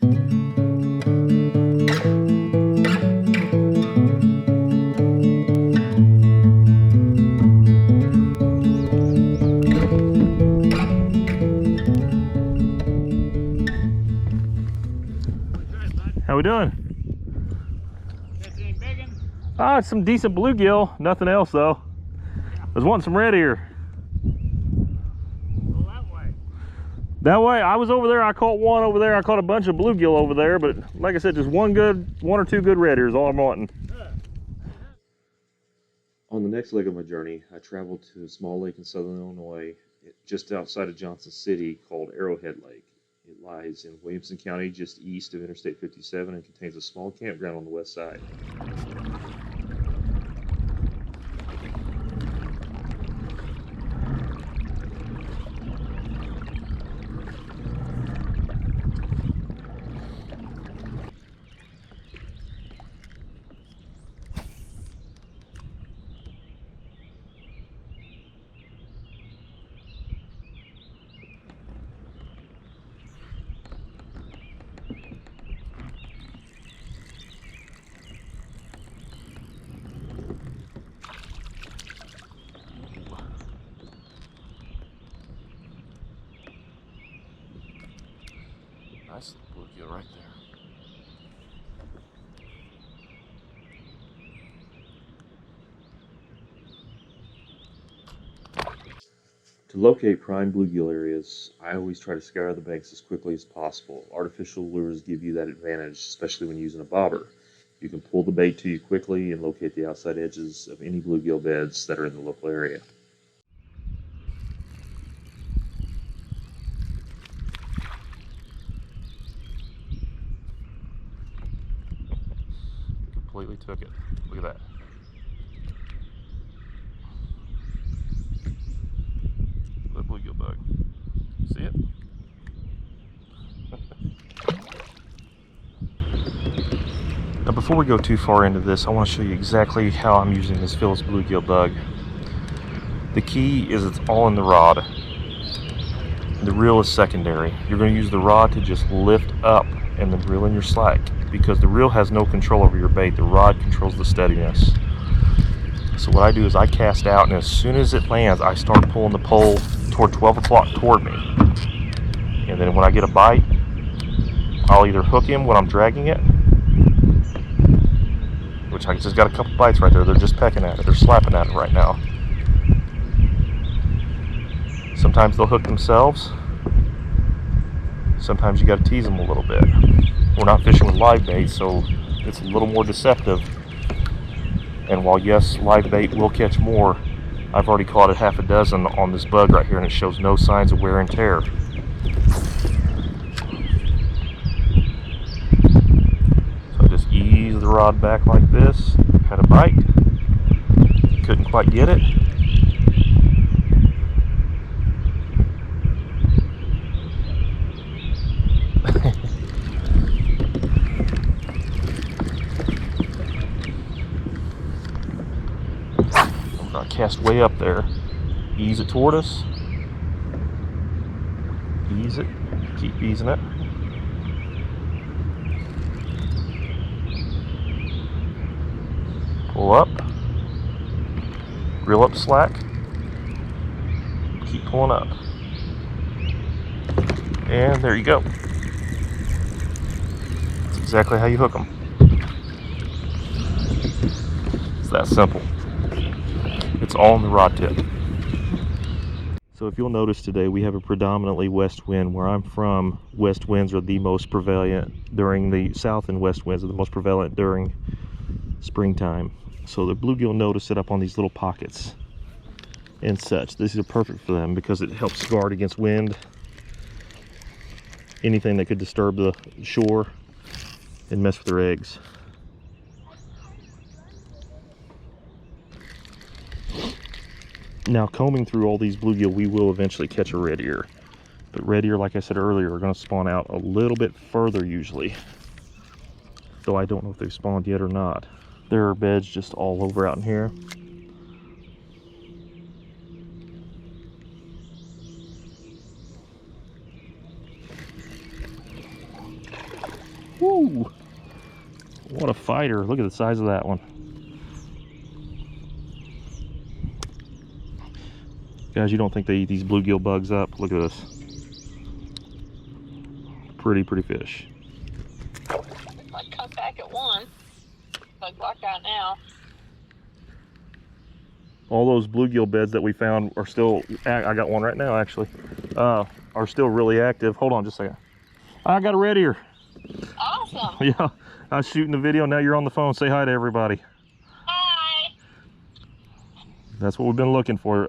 How we doing? Ah, it's some decent bluegill. Nothing else though. I was wanting some red ear. Go that way. That way, I was over there. I caught one over there. I caught a bunch of bluegill over there, but like I said, just one or two good red ears is all I'm wanting. On the next leg of my journey, I traveled to a small lake in southern Illinois, just outside of Johnston City, called Arrowhead Lake. It lies in Williamson County, just east of Interstate 57, and contains a small campground on the west side. Nice bluegill right there. To locate prime bluegill areas, I always try to scour the banks as quickly as possible. Artificial lures give you that advantage, especially when using a bobber. You can pull the bait to you quickly and locate the outside edges of any bluegill beds that are in the local area. Completely took it. Look at that. The bluegill bug. See it? Now before we go too far into this, I want to show you exactly how I'm using this Phyllis Bluegill Bug. The key is it's all in the rod. The reel is secondary. You're going to use the rod to just lift up and then reel in your slack, because the reel has no control over your bait. The rod controls the steadiness. So what I do is I cast out, and as soon as it lands, I start pulling the pole toward 12 o'clock toward me. And then when I get a bite, I'll either hook him when I'm dragging it, which I just got a couple bites right there. They're just pecking at it. They're slapping at it right now. Sometimes they'll hook themselves. Sometimes you got to tease them a little bit. We're not fishing with live bait, so it's a little more deceptive. And while yes, live bait will catch more, I've already caught a half a dozen on this bug right here, and it shows no signs of wear and tear. So I just ease the rod back like this. Had a bite. Couldn't quite get it. Cast way up there, ease it toward us, ease it, keep easing it. Pull up, reel up slack, keep pulling up, and there you go. That's exactly how you hook them. It's that simple. It's all in the rod tip. So if you'll notice today, we have a predominantly west wind. Where I'm from, west winds are the most prevalent during the south, and west winds are the most prevalent during springtime. So the bluegill know to sit up on these little pockets and such. These are perfect for them because it helps guard against wind, anything that could disturb the shore and mess with their eggs. Now, combing through all these bluegill, we will eventually catch a red ear. But red ear, like I said earlier, are going to spawn out a little bit further usually. Though I don't know if they've spawned yet or not. There are beds just all over out in here. Woo! What a fighter. Look at the size of that one. Guys, you don't think they eat these bluegill bugs up? Look at this. Pretty fish. I come back at one. Bug locked out now. All those bluegill beds that we found are still, I got one right now actually, are still really active. Hold on just a second. I got a red ear. Awesome. Yeah, I was shooting the video. Now you're on the phone. Say hi to everybody. Hi. That's what we've been looking for.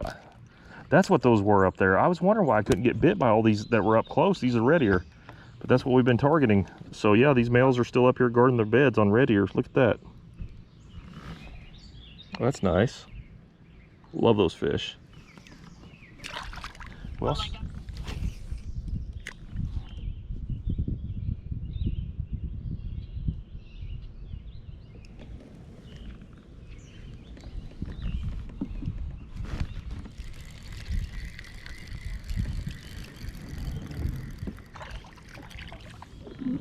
That's what those were up there. I was wondering why I couldn't get bit by all these that were up close. These are red ear. But that's what we've been targeting. So yeah, these males are still up here guarding their beds on red ears. Look at that. Well, that's nice. Love those fish. Well, Oh my God.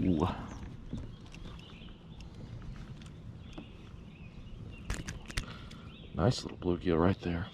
ooh. Nice little bluegill right there.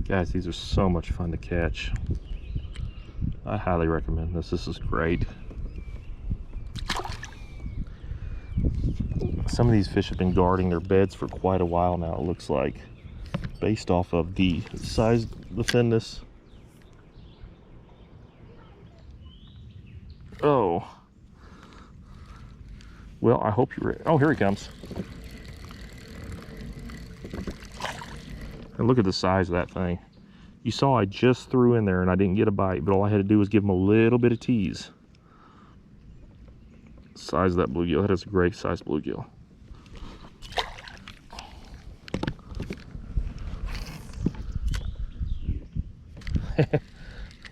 Guys, these are so much fun to catch. I highly recommend this. This is great. Some of these fish have been guarding their beds for quite a while now, it looks like, based off of the size, the thinness. Oh. Well, I hope you're ready. Oh, here he comes. And look at the size of that thing. You saw I just threw in there and I didn't get a bite, but all I had to do was give him a little bit of tease. Size of that bluegill. That is a great size bluegill.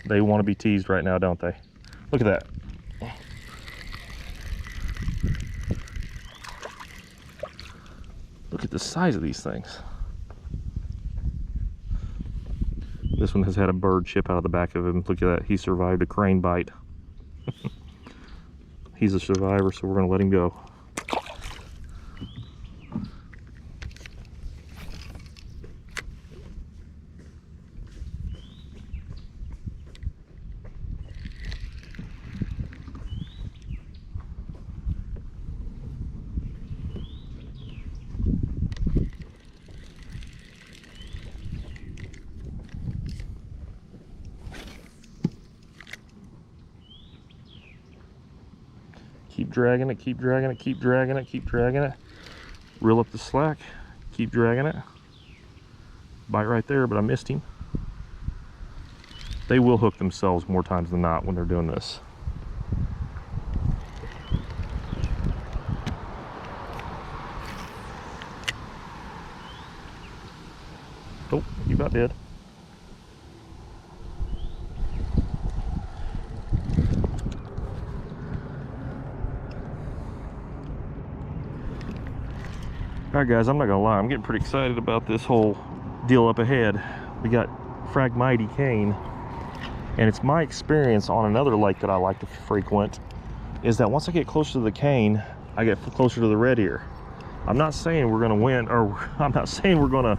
They want to be teased right now, don't they? Look at that. Look at the size of these things. This one has had a bird chip out of the back of him. Look at that. He survived a crane bite. He's a survivor, so we're going to let him go. Keep dragging it, keep dragging it, keep dragging it, keep dragging it. Reel up the slack, keep dragging it. Bite right there, but I missed him. They will hook themselves more times than not when they're doing this. Oh, you about did. Alright guys, I'm not gonna lie, I'm getting pretty excited about this whole deal up ahead. We got Phragmites cane, and it's my experience on another lake that I like to frequent is that once I get closer to the cane, I get closer to the red ear. I'm not saying we're gonna win, or I'm not saying we're gonna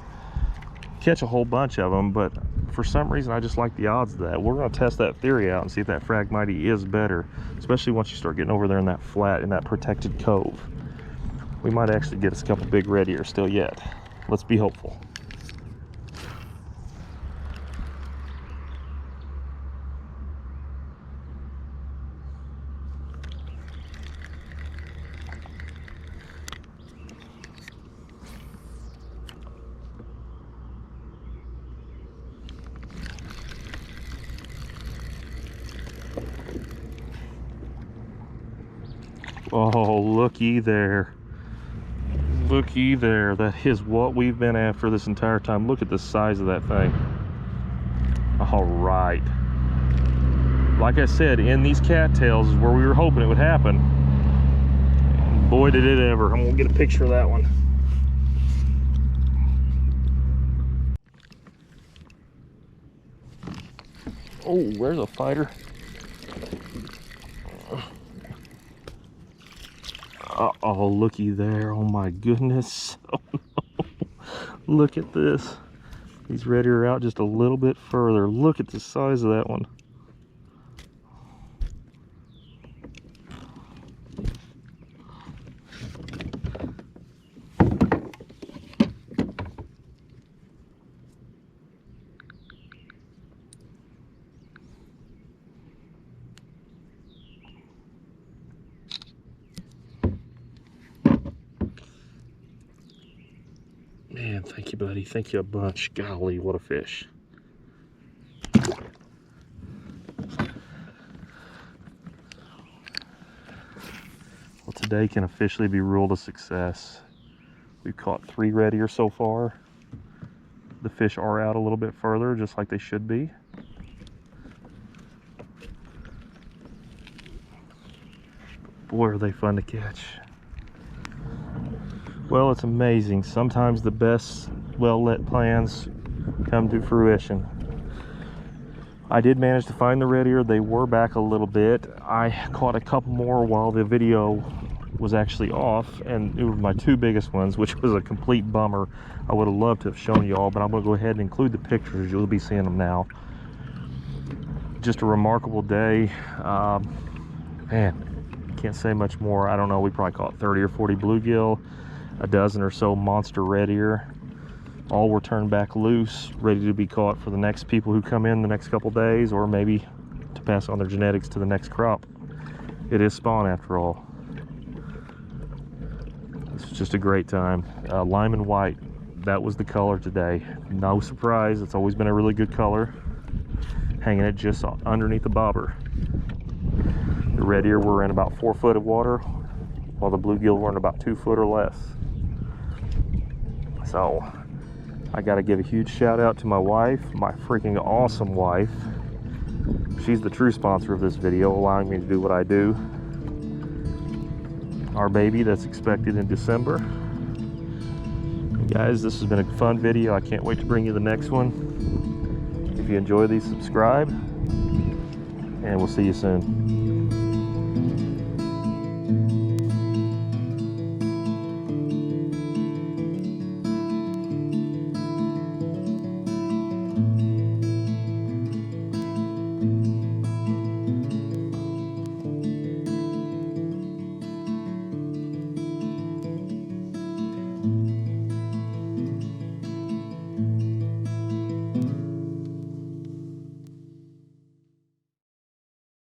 catch a whole bunch of them, but for some reason I just like the odds of that. We're gonna test that theory out and see if that Phragmites is better, especially once you start getting over there in that flat, in that protected cove. We might actually get us a couple big red ears still yet. Let's be hopeful. Oh, looky there. Looky there. That is what we've been after this entire time. Look at the size of that thing. All right. Like I said, in these cattails is where we were hoping it would happen. And boy, did it ever. I'm going to get a picture of that one. Oh, where's a fighter? Uh-oh, looky there. Oh my goodness. Oh no. Look at this. These red ear out just a little bit further. Look at the size of that one. Man, thank you, buddy. Thank you a bunch. Golly, what a fish. Well, today can officially be ruled a success. We've caught 3 red ear so far. The fish are out a little bit further, just like they should be. Boy, are they fun to catch. Well, it's amazing. Sometimes the best well-lit plans come to fruition. I did manage to find the red ear. They were back a little bit. I caught a couple more while the video was actually off, and it were my 2 biggest ones, which was a complete bummer. I would have loved to have shown you all, but I'm going to go ahead and include the pictures. You'll be seeing them now. Just a remarkable day. Man, can't say much more. I don't know, we probably caught 30 or 40 bluegill, a dozen or so monster red ear. All were turned back loose, ready to be caught for the next people who come in the next couple days, or maybe to pass on their genetics to the next crop. It is spawn after all. This was just a great time. Lime and white, that was the color today. No surprise, it's always been a really good color. Hanging it just underneath the bobber. The red ear were in about 4 foot of water, while the bluegill were in about 2 foot or less. So I got to give a huge shout out to my wife, my freaking awesome wife. She's the true sponsor of this video, allowing me to do what I do. Our baby that's expected in December. Guys, this has been a fun video. I can't wait to bring you the next one. If you enjoy these, subscribe, and we'll see you soon.